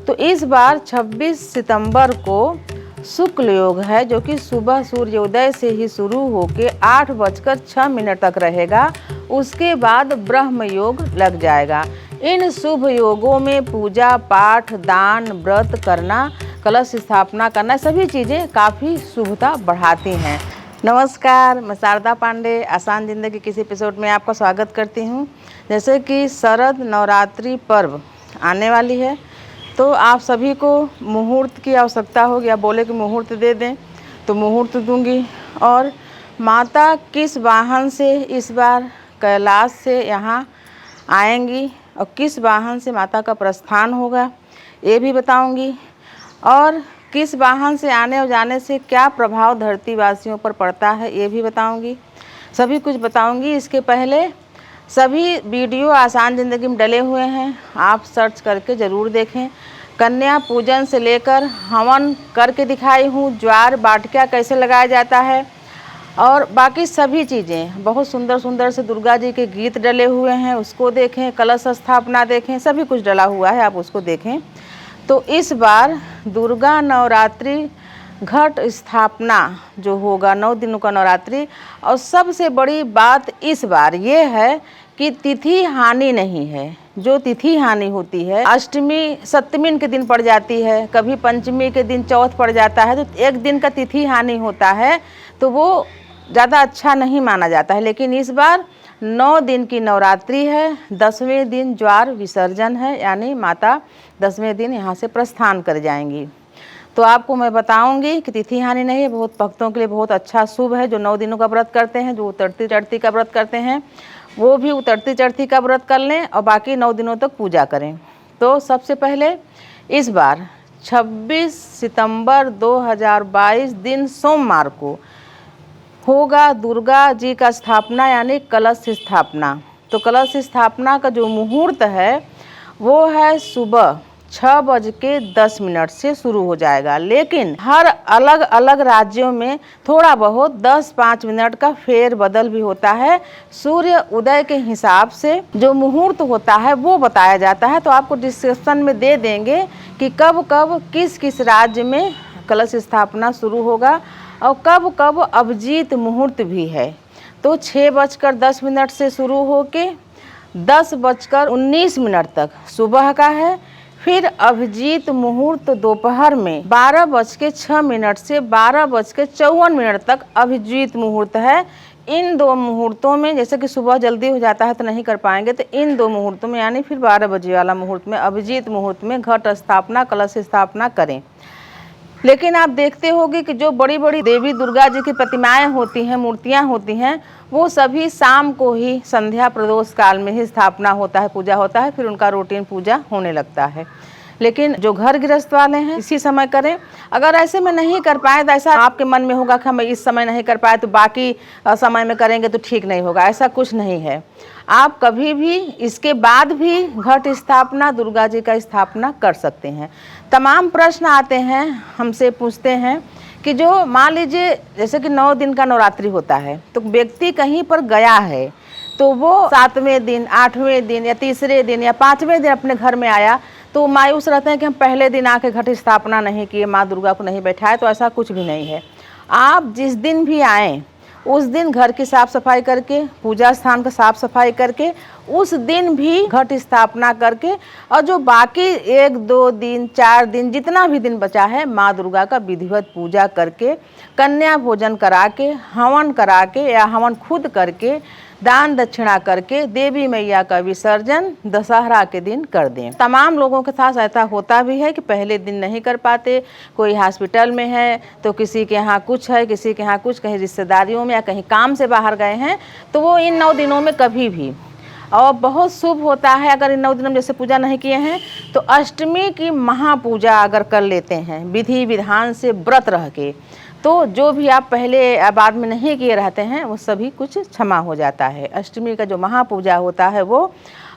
तो इस बार 26 सितंबर को शुक्ल योग है, जो कि सुबह सूर्योदय से ही शुरू होकर 8:06 तक रहेगा। उसके बाद ब्रह्म योग लग जाएगा। इन शुभ योगों में पूजा पाठ, दान, व्रत करना, कलश स्थापना करना, सभी चीज़ें काफ़ी शुभता बढ़ाती हैं। नमस्कार, मैं शारदा पांडे आसान ज़िंदगी किसी एपिसोड में आपका स्वागत करती हूँ। जैसे कि शरद नवरात्रि पर्व आने वाली है, तो आप सभी को मुहूर्त की आवश्यकता होगी। आप बोले कि मुहूर्त दे दें, तो मुहूर्त दूंगी। और माता किस वाहन से इस बार कैलाश से यहाँ आएंगी और किस वाहन से माता का प्रस्थान होगा, ये भी बताऊंगी। और किस वाहन से आने और जाने से क्या प्रभाव धरतीवासियों पर पड़ता है, ये भी बताऊंगी। सभी कुछ बताऊंगी। इसके पहले सभी वीडियो आसान ज़िंदगी में डले हुए हैं, आप सर्च करके ज़रूर देखें। कन्या पूजन से लेकर हवन करके दिखाई हूँ, ज्वार बाटिका कैसे लगाया जाता है, और बाकी सभी चीज़ें बहुत सुंदर सुंदर से दुर्गा जी के गीत डले हुए हैं, उसको देखें। कलश स्थापना देखें, सभी कुछ डला हुआ है, आप उसको देखें। तो इस बार दुर्गा नवरात्रि घट स्थापना जो होगा, 9 दिनों का नवरात्रि। और सबसे बड़ी बात इस बार ये है कि तिथि हानि नहीं है। जो तिथि हानि होती है, अष्टमी सप्तमी के दिन पड़ जाती है, कभी पंचमी के दिन चौथ पड़ जाता है, तो एक दिन का तिथि हानि होता है, तो वो ज़्यादा अच्छा नहीं माना जाता है। लेकिन इस बार 9 दिन की नवरात्रि है, 10वें दिन ज्वार विसर्जन है, यानी माता 10वें दिन यहाँ से प्रस्थान कर जाएंगी। तो आपको मैं बताऊंगी कि तिथि हानि नहीं है। बहुत भक्तों के लिए बहुत अच्छा शुभ है, जो 9 दिनों का व्रत करते हैं, जो उतरती चढ़ती का व्रत करते हैं, वो भी उतरती चढ़ती का व्रत कर लें और बाकी 9 दिनों तक पूजा करें। तो सबसे पहले इस बार 26 सितंबर 2022 दिन सोमवार को होगा दुर्गा जी का स्थापना, यानी कलश स्थापना। तो कलश स्थापना का जो मुहूर्त है वो है सुबह 6:10 से शुरू हो जाएगा। लेकिन हर अलग अलग राज्यों में थोड़ा बहुत 10-5 मिनट का फेर बदल भी होता है। सूर्य उदय के हिसाब से जो मुहूर्त होता है वो बताया जाता है। तो आपको डिस्क्रिप्शन में दे देंगे कि कब कब किस किस राज्य में कलश स्थापना शुरू होगा और कब कब अभिजीत मुहूर्त भी है। तो 6:10 से शुरू होके 10:19 तक सुबह का है। फिर अभिजीत मुहूर्त दोपहर में 12:06 से 12:54 तक अभिजीत मुहूर्त है। इन 2 मुहूर्तों में, जैसे कि सुबह जल्दी हो जाता है तो नहीं कर पाएंगे, तो इन 2 मुहूर्तों में, यानी फिर 12 बजे वाला मुहूर्त में, अभिजीत मुहूर्त में घट स्थापना, कलश स्थापना करें। लेकिन आप देखते होंगे कि जो बड़ी बड़ी देवी दुर्गा जी की प्रतिमाएं होती हैं, मूर्तियां होती हैं, वो सभी शाम को ही संध्या प्रदोष काल में ही स्थापना होता है, पूजा होता है, फिर उनका रूटीन पूजा होने लगता है। लेकिन जो घर गृहस्थ वाले हैं इसी समय करें। अगर ऐसे में नहीं कर पाए तो ऐसा आपके मन में होगा कि हम इस समय नहीं कर पाए तो बाकी समय में करेंगे तो ठीक नहीं होगा, ऐसा कुछ नहीं है। आप कभी भी इसके बाद भी घट स्थापना, दुर्गा जी का स्थापना कर सकते हैं। तमाम प्रश्न आते हैं, हमसे पूछते हैं कि जो मान लीजिए जैसे कि 9 दिन का नवरात्रि होता है, तो व्यक्ति कहीं पर गया है, तो वो 7वें दिन, 8वें दिन या तीसरे दिन या 5वें दिन अपने घर में आया, तो मायूस रहते हैं कि हम पहले दिन आके घट स्थापना नहीं किए, माँ दुर्गा को नहीं बैठाए। तो ऐसा कुछ भी नहीं है। आप जिस दिन भी आएँ उस दिन घर की साफ सफाई करके, पूजा स्थान का साफ सफाई करके, उस दिन भी घट स्थापना करके, और जो बाकी 1-2 दिन 4 दिन जितना भी दिन बचा है, माँ दुर्गा का विधिवत पूजा करके, कन्या भोजन करा के, हवन करा के या हवन खुद करके, दान दक्षिणा करके देवी मैया का विसर्जन दशहरा के दिन कर दें। तमाम लोगों के साथ ऐसा होता भी है कि पहले दिन नहीं कर पाते, कोई हॉस्पिटल में है तो किसी के यहाँ कुछ है, किसी के यहाँ कुछ, कहीं रिश्तेदारियों में या कहीं काम से बाहर गए हैं, तो वो इन 9 दिनों में कभी भी, और बहुत शुभ होता है। अगर इन 9 दिनों में जैसे पूजा नहीं किए हैं तो अष्टमी की महापूजा अगर कर लेते हैं विधि विधान से व्रत रह के, तो जो भी आप पहले बाद में नहीं किए रहते हैं वो सभी कुछ क्षमा हो जाता है। अष्टमी का जो महापूजा होता है वो,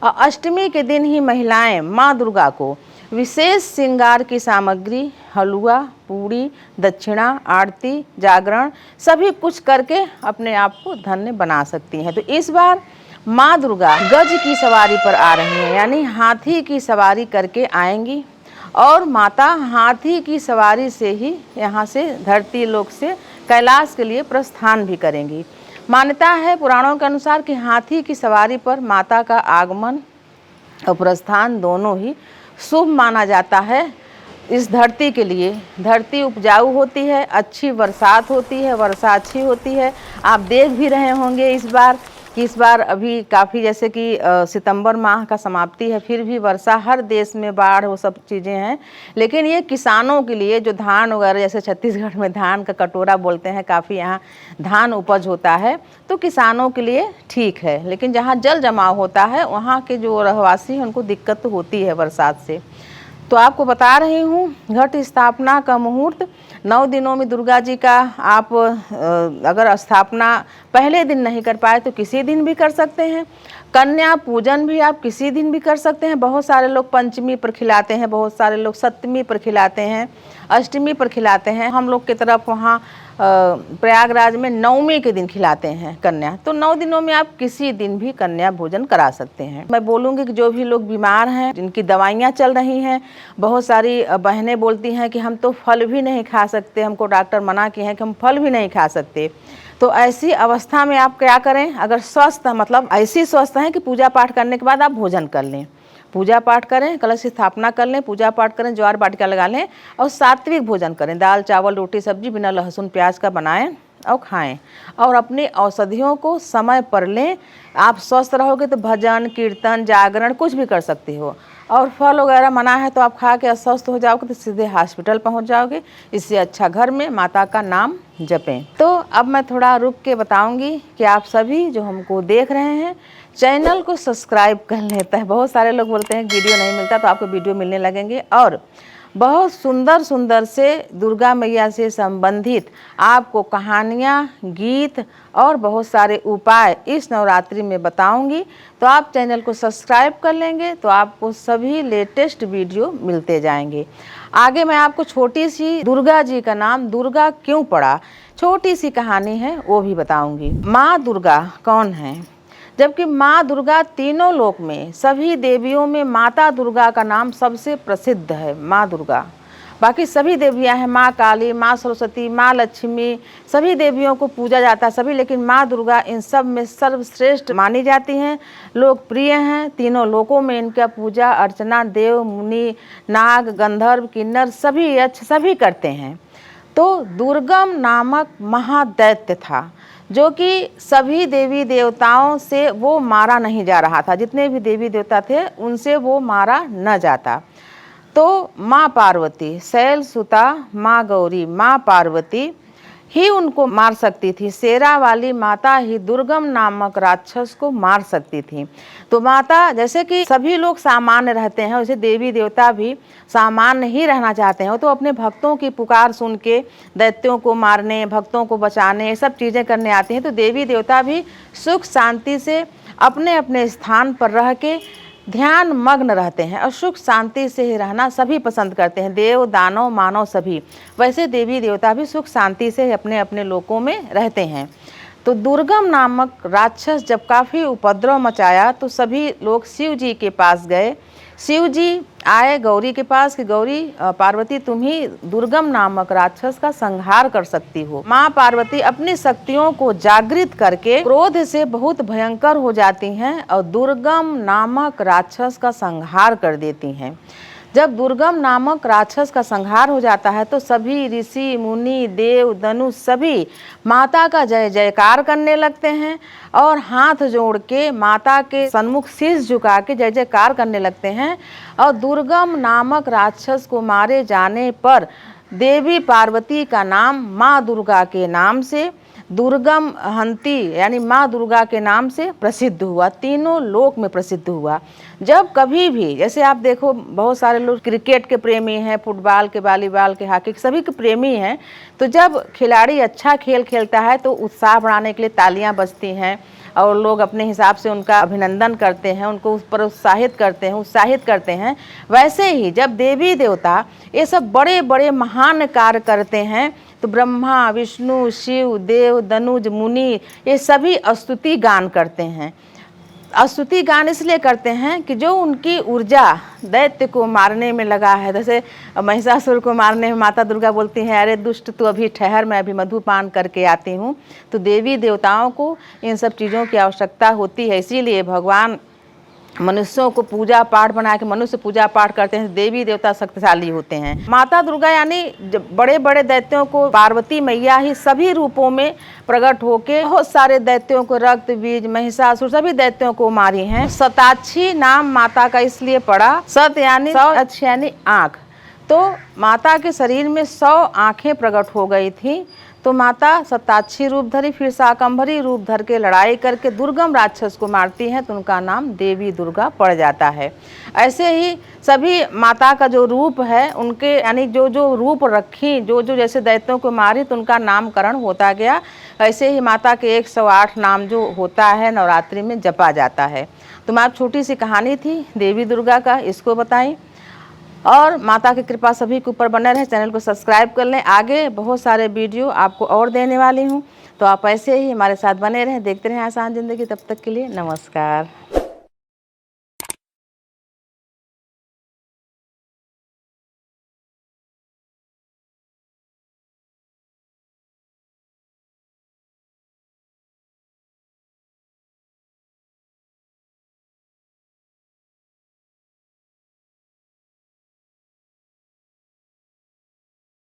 अष्टमी के दिन ही महिलाएं माँ दुर्गा को विशेष श्रृंगार की सामग्री, हलवा, पूड़ी, दक्षिणा, आरती, जागरण सभी कुछ करके अपने आप को धन्य बना सकती हैं। तो इस बार माँ दुर्गा गज की सवारी पर आ रही हैं, यानी हाथी की सवारी करके आएंगी और माता हाथी की सवारी से ही यहाँ से धरती लोक से कैलाश के लिए प्रस्थान भी करेंगी। मान्यता है पुराणों के अनुसार कि हाथी की सवारी पर माता का आगमन और प्रस्थान दोनों ही शुभ माना जाता है। इस धरती के लिए धरती उपजाऊ होती है, अच्छी बरसात होती है, वर्षा अच्छी होती है। आप देख भी रहे होंगे इस बार अभी काफ़ी जैसे कि सितंबर माह का समाप्ति है, फिर भी वर्षा, हर देश में बाढ़, वो सब चीज़ें हैं। लेकिन ये किसानों के लिए जो धान वगैरह, जैसे छत्तीसगढ़ में धान का कटोरा बोलते हैं, काफ़ी यहाँ धान उपज होता है, तो किसानों के लिए ठीक है। लेकिन जहाँ जल जमाव होता है वहाँ के जो रहवासी हैं उनको दिक्कत तो होती है बरसात से। तो आपको बता रही हूँ, घट स्थापना का मुहूर्त 9 दिनों में दुर्गा जी का आप अगर स्थापना पहले दिन नहीं कर पाए तो किसी दिन भी कर सकते हैं। कन्या पूजन भी आप किसी दिन भी कर सकते हैं। बहुत सारे लोग पंचमी पर खिलाते हैं, बहुत सारे लोग सप्तमी पर खिलाते हैं, अष्टमी पर खिलाते हैं। हम लोग की तरफ वहाँ प्रयागराज में नवमी के दिन खिलाते हैं कन्या। तो 9 दिनों में आप किसी दिन भी कन्या भोजन करा सकते हैं। मैं बोलूँगी कि जो भी लोग बीमार हैं, जिनकी दवाइयाँ चल रही हैं, बहुत सारी बहनें बोलती हैं कि हम तो फल भी नहीं खा सकते, हमको डॉक्टर मना किए हैं कि हम फल भी नहीं खा सकते। तो ऐसी अवस्था में आप क्या करें, अगर स्वस्थ मतलब ऐसी स्वस्थ हैं कि पूजा पाठ करने के बाद आप भोजन कर लें, पूजा पाठ करें, कलश की स्थापना कर लें, पूजा पाठ करें, ज्वार बाटिका लगा लें और सात्विक भोजन करें, दाल चावल रोटी सब्जी बिना लहसुन प्याज का बनाएं और खाएं और अपनी औषधियों को समय पर लें। आप स्वस्थ रहोगे तो भजन कीर्तन जागरण कुछ भी कर सकते हो। और फल वगैरह मना है तो आप खा के अस्वस्थ हो जाओगे तो सीधे हॉस्पिटल पहुंच जाओगे। इससे अच्छा घर में माता का नाम जपें। तो अब मैं थोड़ा रुक के बताऊंगी कि आप सभी जो हमको देख रहे हैं चैनल को सब्सक्राइब कर लेता है। बहुत सारे लोग बोलते हैं वीडियो नहीं मिलता, तो आपको वीडियो मिलने लगेंगे और बहुत सुंदर सुंदर से दुर्गा मैया से संबंधित आपको कहानियाँ, गीत और बहुत सारे उपाय इस नवरात्रि में बताऊंगी। तो आप चैनल को सब्सक्राइब कर लेंगे तो आपको सभी लेटेस्ट वीडियो मिलते जाएंगे। आगे मैं आपको छोटी सी दुर्गा जी का नाम दुर्गा क्यों पड़ा, छोटी सी कहानी है वो भी बताऊंगी। माँ दुर्गा कौन है? जबकि माँ दुर्गा तीनों लोक में सभी देवियों में माता दुर्गा का नाम सबसे प्रसिद्ध है। माँ दुर्गा, बाकी सभी देवियाँ हैं, माँ काली, माँ सरस्वती, माँ लक्ष्मी, सभी देवियों को पूजा जाता है सभी, लेकिन माँ दुर्गा इन सब में सर्वश्रेष्ठ मानी जाती हैं, लोकप्रिय हैं। तीनों लोकों में इनका पूजा अर्चना देव मुनि नाग गंधर्व किन्नर सभी यक्ष सभी करते हैं। तो दुर्गम नामक महादैत्य था जो कि सभी देवी देवताओं से वो मारा नहीं जा रहा था, जितने भी देवी देवता थे उनसे वो मारा न जाता। तो माँ पार्वती, शैल सुता माँ गौरी, माँ पार्वती ही उनको मार सकती थी। शेरा वाली माता ही दुर्गम नामक राक्षस को मार सकती थी। तो माता, जैसे कि सभी लोग सामान्य रहते हैं वैसे देवी देवता भी सामान्य ही रहना चाहते हैं। तो अपने भक्तों की पुकार सुन के दैत्यों को मारने, भक्तों को बचाने, ये सब चीज़ें करने आती हैं। तो देवी देवता भी सुख शांति से अपने अपने स्थान पर रह के ध्यान मग्न रहते हैं और सुख शांति से ही रहना सभी पसंद करते हैं, देव दानव मानव सभी। वैसे देवी देवता भी सुख शांति से अपने अपने लोकों में रहते हैं। तो दुर्गम नामक राक्षस जब काफ़ी उपद्रव मचाया तो सभी लोग शिव जी के पास गए। शिव जी आए गौरी के पास कि गौरी पार्वती तुम ही दुर्गम नामक राक्षस का संहार कर सकती हो। माँ पार्वती अपनी शक्तियों को जागृत करके क्रोध से बहुत भयंकर हो जाती हैं और दुर्गम नामक राक्षस का संहार कर देती हैं। जब दुर्गम नामक राक्षस का संहार हो जाता है तो सभी ऋषि मुनि देव धनुष सभी माता का जय जयकार करने लगते हैं और हाथ जोड़ के माता के सन्मुख शीश झुका के जय जयकार करने लगते हैं। और दुर्गम नामक राक्षस को मारे जाने पर देवी पार्वती का नाम माँ दुर्गा के नाम से दुर्गम हंती यानी माँ दुर्गा के नाम से प्रसिद्ध हुआ, तीनों लोक में प्रसिद्ध हुआ। जब कभी भी, जैसे आप देखो बहुत सारे लोग क्रिकेट के प्रेमी हैं, फुटबॉल के, वॉलीबॉल के, हॉकी के, सभी के प्रेमी हैं। तो जब खिलाड़ी अच्छा खेल खेलता है तो उत्साह बढ़ाने के लिए तालियां बजती हैं और लोग अपने हिसाब से उनका अभिनंदन करते हैं, उनको उस पर उत्साहित करते हैं। वैसे ही जब देवी देवता ये सब बड़े बड़े महान कार्य करते हैं तो ब्रह्मा विष्णु शिव देव धनुज मुनि ये सभी स्तुति गान करते हैं। स्तुति गान इसलिए करते हैं कि जो उनकी ऊर्जा दैत्य को मारने में लगा है, जैसे महिषासुर को मारने में माता दुर्गा बोलती हैं, अरे दुष्ट तू अभी ठहर, मैं अभी मधुपान करके आती हूँ। तो देवी देवताओं को इन सब चीज़ों की आवश्यकता होती है, इसीलिए भगवान मनुष्यों को पूजा पाठ बना के मनुष्य पूजा पाठ करते हैं। देवी देवता शक्तिशाली होते हैं। माता दुर्गा यानी बड़े बड़े दैत्यों को पार्वती मैया ही सभी रूपों में प्रकट होके बहुत सारे दैत्यों को, रक्त बीज, महिषासुर, सभी दैत्यों को मारी हैं। शताक्षी नाम माता का इसलिए पड़ा, सत यानी 100, अच्छ यानी आँख। तो माता के शरीर में 100 आँखें प्रकट हो गई थी। तो माता शताक्षी रूप धरी, फिर शाकंभरी रूप धर के लड़ाई करके दुर्गम राक्षस को मारती हैं, तो उनका नाम देवी दुर्गा पड़ जाता है। ऐसे ही सभी माता का जो रूप है उनके यानी जो जो रूप रखी, जो जो जैसे दैत्यों को मारी तो उनका नामकरण होता गया। ऐसे ही माता के 108 नाम जो होता है नवरात्रि में जपा जाता है। तो मैं छोटी सी कहानी थी देवी दुर्गा का, इसको बताई। और माता की कृपा सभी के ऊपर बने रहे। चैनल को सब्सक्राइब कर लें, आगे बहुत सारे वीडियो आपको और देने वाली हूँ। तो आप ऐसे ही हमारे साथ बने रहें, देखते रहें आसान ज़िंदगी। तब तक के लिए नमस्कार।